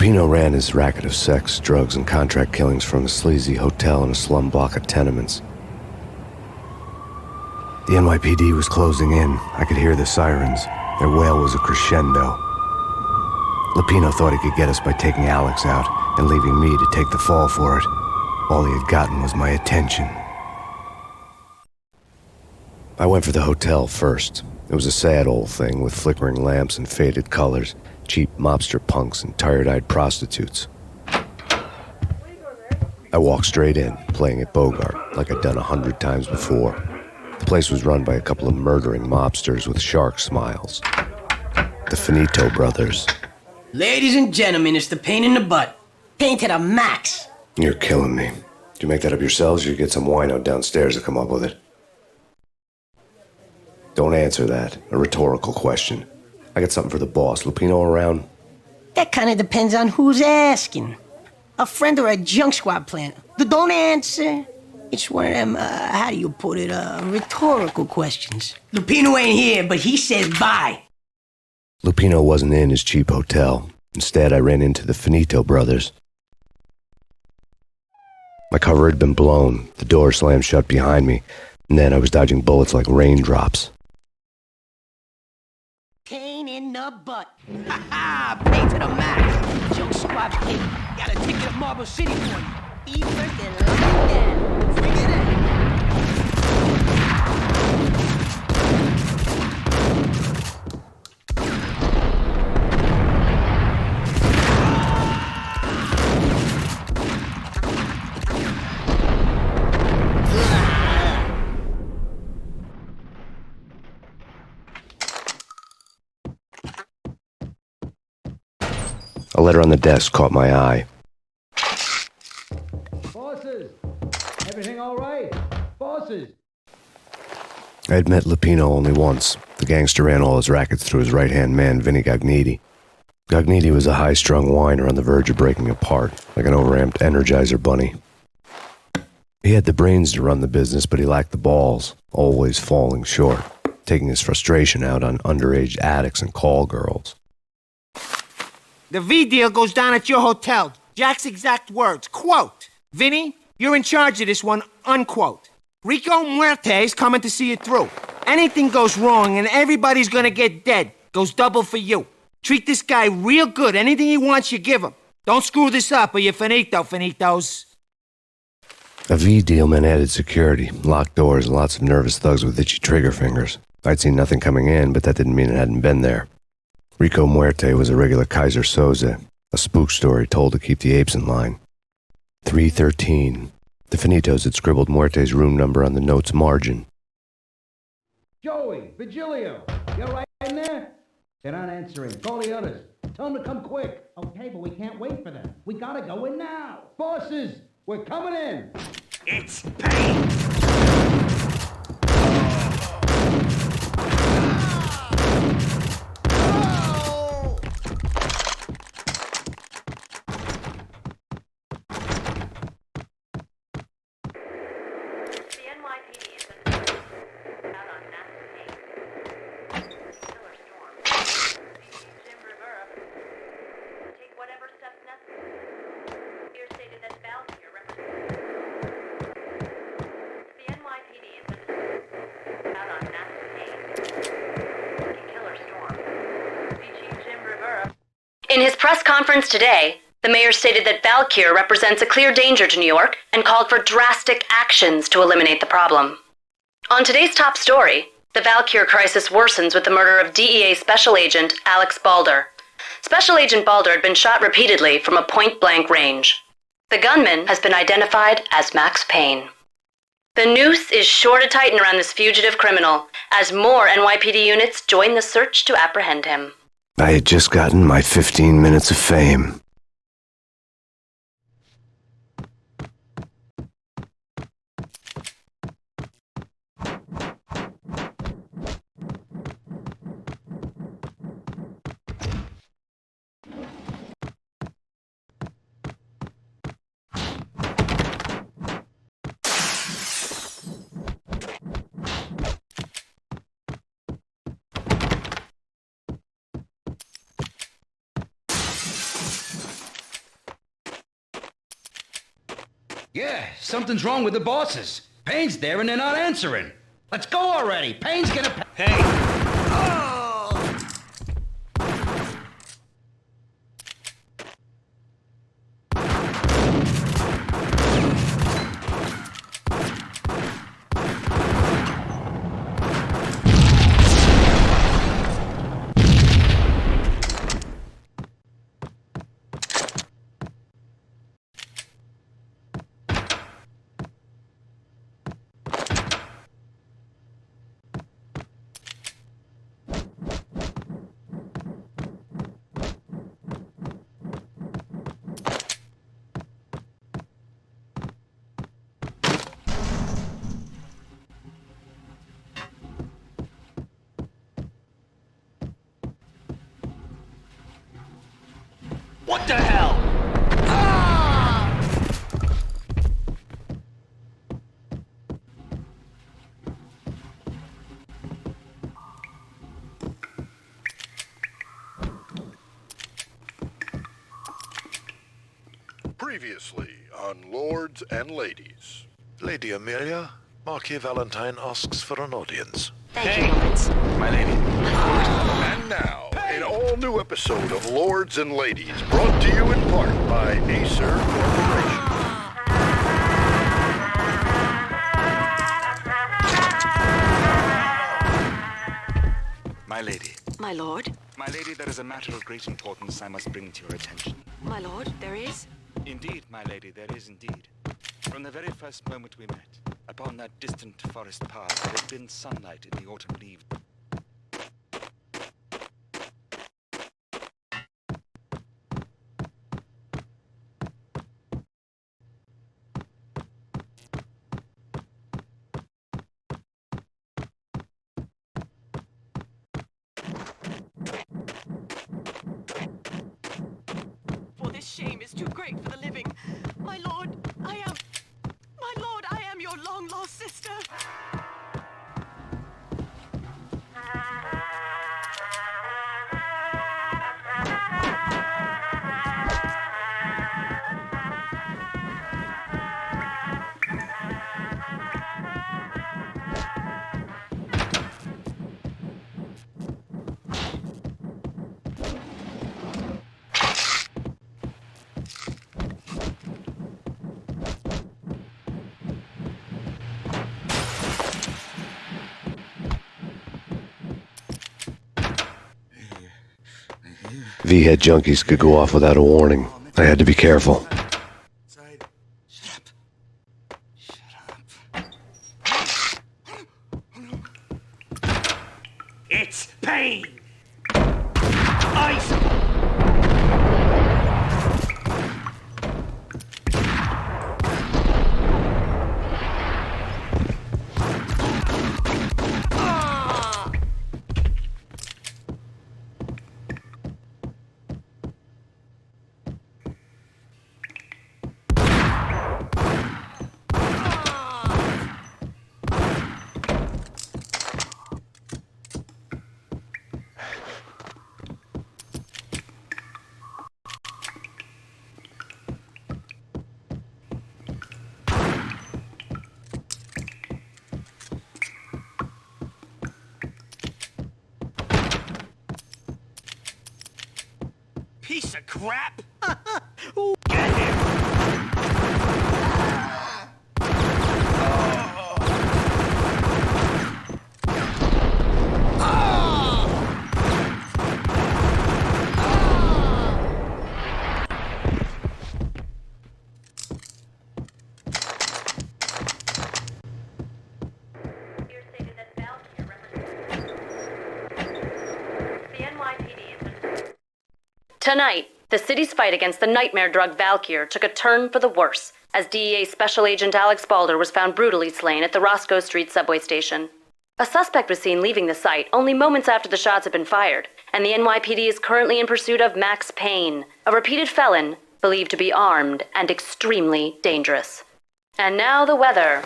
Lupino ran his racket of sex, drugs, and contract killings from a sleazy hotel in a slum block of tenements. The NYPD was closing in. I could hear the sirens. Their wail was a crescendo. Lupino thought he could get us by taking Alex out and leaving me to take the fall for it. All he had gotten was my attention. I went for the hotel first. It was a sad old thing with flickering lamps and faded colors, cheap mobster punks and tired-eyed prostitutes. I walked straight in, playing at Bogart, like I'd done 100 times before. The place was run by a couple of murdering mobsters with shark smiles. The Finito brothers. Ladies and gentlemen, it's the pain in the butt. Pain to the max. You're killing me. Do you make that up yourselves, or you get some wino downstairs to come up with it? Don't answer that. A rhetorical question. I got something for the boss. Lupino around? That kind of depends on who's asking. A friend or a junk squad plant. Don't answer. It's one of them, how do you put it, rhetorical questions. Lupino ain't here, but he says bye. Lupino wasn't in his cheap hotel. Instead, I ran into the Finito brothers. My cover had been blown. The door slammed shut behind me, and then I was dodging bullets like raindrops. Pain in the butt. Ha ha! Pain to the max. Junk squad kid. Got a ticket to Marble City for you. Be freaking London. Bring it in. A letter on the desk caught my eye. Bosses! Everything all right? Bosses! I had met Lupino only once. The gangster ran all his rackets through his right-hand man, Vinny Gagniti. Gagniti was a high-strung whiner on the verge of breaking apart, like an overamped Energizer bunny. He had the brains to run the business, but he lacked the balls, always falling short, taking his frustration out on underage addicts and call girls. The V deal goes down at your hotel. Jack's exact words, quote, "Vinny, you're in charge of this one," unquote. Rico Muerte's coming to see it through. Anything goes wrong and everybody's gonna get dead. Goes double for you. Treat this guy real good. Anything he wants, you give him. Don't screw this up or you're finito, finitos. A V deal meant added security, locked doors, and lots of nervous thugs with itchy trigger fingers. I'd seen nothing coming in, but that didn't mean it hadn't been there. Rico Muerte was a regular Kaiser Soze, a spook story told to keep the apes in line. 313. The Finitos had scribbled Muerte's room number on the note's margin. Joey, Virgilio, you right in there? They're not answering. Call the others. Tell them to come quick. Okay, but we can't wait for them. We gotta go in now. Bosses, we're coming in. It's pain. In his press conference today, the mayor stated that Valkyr represents a clear danger to New York and called for drastic actions to eliminate the problem. On today's top story, the Valkyr crisis worsens with the murder of DEA Special Agent Alex Balder. Special Agent Balder had been shot repeatedly from a point-blank range. The gunman has been identified as Max Payne. The noose is sure to tighten around this fugitive criminal as more NYPD units join the search to apprehend him. I had just gotten my 15 minutes of fame. Yeah, something's wrong with the bosses. Payne's there and they're not answering. Let's go already. Payne's gonna... Hey! What the hell? Previously on Lords and Ladies. Lady Amelia, Marquis Valentine asks for an audience. Thank you, Lawrence. My lady. And now, an all-new episode of Lords and Ladies, brought to you in part by Acer Corporation. My lady. My lord? My lady, there is a matter of great importance I must bring to your attention. My lord, there is? Indeed, my lady, there is indeed. From the very first moment we met, upon that distant forest path, there had been sunlight in the autumn leaves. For this shame is too great for the living. My lord, I am your long-lost sister. V-head junkies could go off without a warning. I had to be careful. Shut up. It's Payne! Ice! Piece of crap! Get him! Tonight, the city's fight against the nightmare drug Valkyr took a turn for the worse as DEA Special Agent Alex Balder was found brutally slain at the Roscoe Street subway station. A suspect was seen leaving the site only moments after the shots had been fired, and the NYPD is currently in pursuit of Max Payne, a repeated felon believed to be armed and extremely dangerous. And now the weather.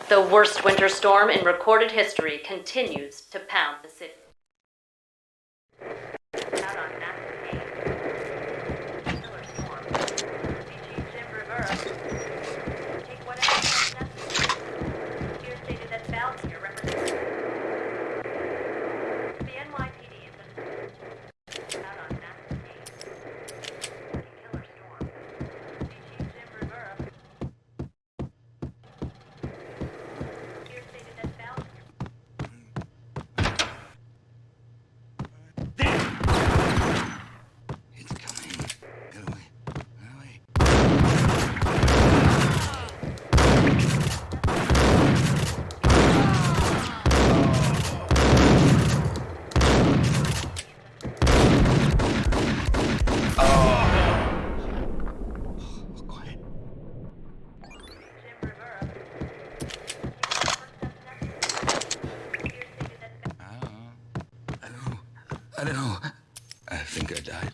The worst winter storm in recorded history continues to pound the city. Out on Max Payne. Killer storm. CG Jim reverse. Take I don't know. I think I died.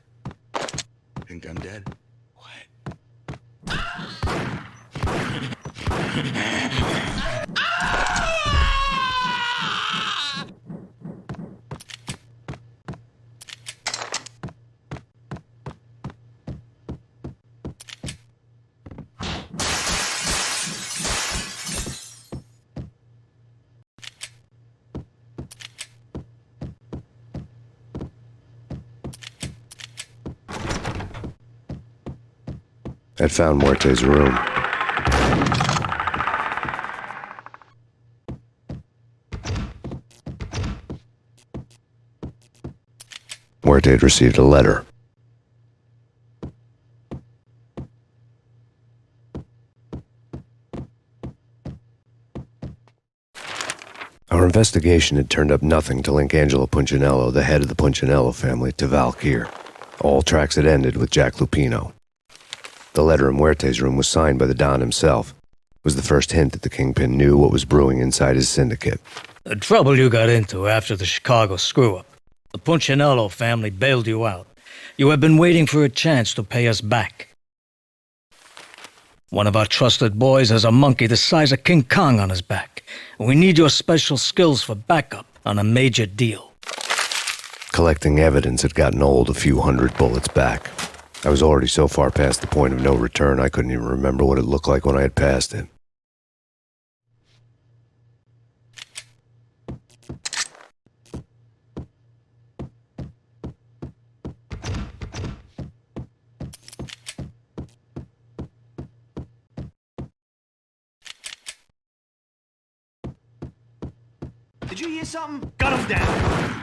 I think I'm dead. What? I'd found Muerte's room. Muerte had received a letter. Our investigation had turned up nothing to link Angelo Punchinello, the head of the Punchinello family, to Valkyr. All tracks had ended with Jack Lupino. The letter in Muerte's room was signed by the Don himself. It was the first hint that the Kingpin knew what was brewing inside his syndicate. The trouble you got into after the Chicago screw-up. The Punchinello family bailed you out. You have been waiting for a chance to pay us back. One of our trusted boys has a monkey the size of King Kong on his back. We need your special skills for backup on a major deal. Collecting evidence had gotten old a few hundred bullets back. I was already so far past the point of no return I couldn't even remember what it looked like when I had passed it. Did you hear something? Gun him down!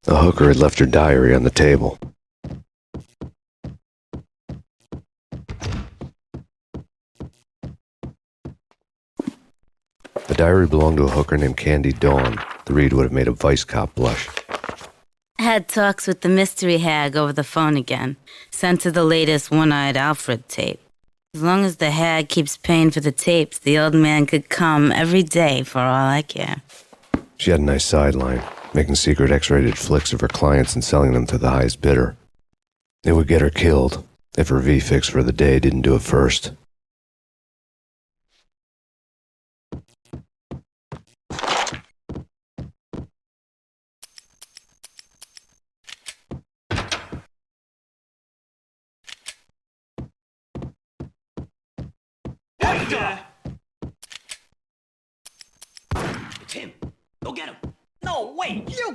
The hooker had left her diary on the table. The diary belonged to a hooker named Candy Dawn. The read would have made a vice cop blush. Had talks with the mystery hag over the phone again. Sent her the latest One-Eyed Alfred tape. As long as the hag keeps paying for the tapes, the old man could come every day for all I care. She had a nice sideline, making secret X-rated flicks of her clients and selling them to the highest bidder. It would get her killed if her V-fix for the day didn't do it first. It's him. Go get him. No, wait, you...